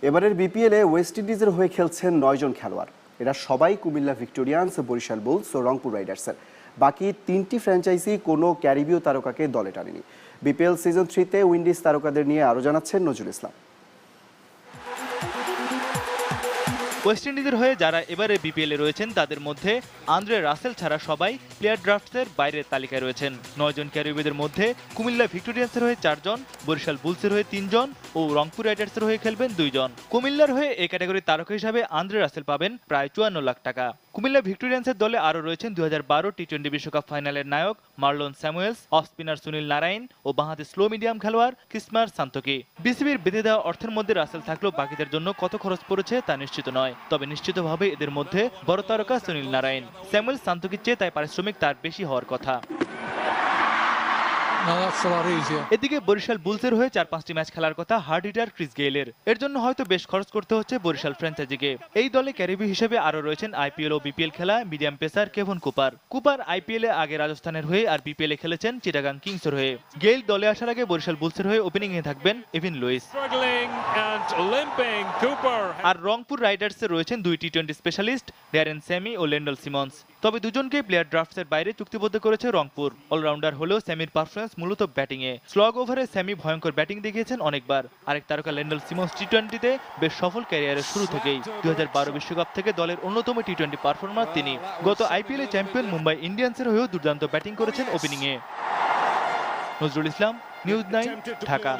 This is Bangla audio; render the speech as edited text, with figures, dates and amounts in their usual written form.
এবারের বিপিএলে ওয়েস্ট ইন্ডিজের হয়ে খেলছেন 9 জন খেলোয়াড়। এরা সবাই কুমিল্লা ভিক্টোরিয়ান্স, বরিশাল বুলস ও রংপুর রাইডার্সের। বাকি 3টি ফ্র্যাঞ্চাইজি কোনো ক্যারিবীয় তারকাকে দলে টানেনি। বিপিএল সিজন 3-তে উইন্ডিজ তারকাদের নিয়ে আরও জানাচ্ছেন নজরুল ইসলাম। ওয়েস্ট ইন্ডিজের হয়ে যারা এবারে বিপিএলে রয়েছেন তাদের মধ্যে আন্দ্রে রাসেল ছাড়া সবাই প্লেয়ার ড্রাফটসের বাইরের তালিকায় রয়েছেন। 9 জন ক্যারিবীয়দের মধ্যে কুমিল্লা ভিক্টোরিয়ান্সের হয়ে 4 জন, বরিশাল বুলসের হয়ে 3 জন ও রংপুর রাইডার্সের হয়ে খেলবেন 2 জন। কুমিল্লার হয়ে এই ক্যাটাগরির তারকা হিসাবে আন্দ্রে রাসেল পাবেন প্রায় 54 লাখ টাকা। কুমিল্লা ভিক্টোরিয়ান্সের দলে আরও রয়েছেন 2012 টি-20 বিশ্বকাপ ফাইনালের নায়ক Marlon Samuels, off spinner Sunil Narine ও বাঁহাতি স্লো মিডিয়াম খেলোয়াড় কিসমর সান্তোকি। বিসিবির বেঁধে দেওয়া অর্থের মধ্যে রাসেল থাকলেও বাকিদের জন্য কত খরচ পড়েছে তা নিশ্চিত নয়, তবে নিশ্চিতভাবে এদের মধ্যে বড় তারকা সুনীল নারায়ণ। স্যামুয়েলস সান্তোকির চেয়ে তাই পারিশ্রমিক তার বেশি হওয়ার কথা। এদিকে বরিশাল বুলসের হয়ে 4-5টি ম্যাচ খেলার কথা হার্ড হিটার ক্রিস গেইলের। এর জন্য হয়তো বেশ খরচ করতে হচ্ছে বরিশাল ফ্র্যাঞ্চাইজিকে। এই দলে ক্যারিবি হিসেবে আরও রয়েছেন আইপিএল ও বিপিএল খেলা মিডিয়াম পেসার কেভন কুপার আইপিএলে আগে রাজস্থানের হয়ে আর বিপিএলে খেলেছেন চিটাগাং কিংসের হয়ে। গেইল দলে আসার আগে বরিশাল বুলসের হয়ে ওপেনিংয়ে থাকবেন এভিন লুইস। আর রংপুর রাইডার্সে রয়েছেন 2 টি-20 স্পেশালিস্ট ড্যারেন স্যামি ও লেন্ডল সিমন্স। তবে দুজনকে প্লেয়ার ড্রাফটসের বাইরে চুক্তিবদ্ধ করেছে রংপুর। অলরাউন্ডার হলেও স্যামির পারফরম্যান্স মূলত ব্যাটিংয়ে। স্লগ ওভারে স্যামি ভয়ঙ্কর ব্যাটিং দেখিয়েছেন অনেকবার। আরেক তারকা লেন্ডল সিমন্স টি-20তে বেশ সফল ক্যারিয়ারের শুরু থেকেই। 2012 বিশ্বকাপ থেকে দলের অন্যতম টি-20 পারফর্মার তিনি। গত আইপিএলে চ্যাম্পিয়ন মুম্বাই ইন্ডিয়ান্সের হয়েও দুর্দান্ত ব্যাটিং করেছেন ওপেনিংয়ে। নজরুল ইসলাম, নিউজ 9, ঢাকা।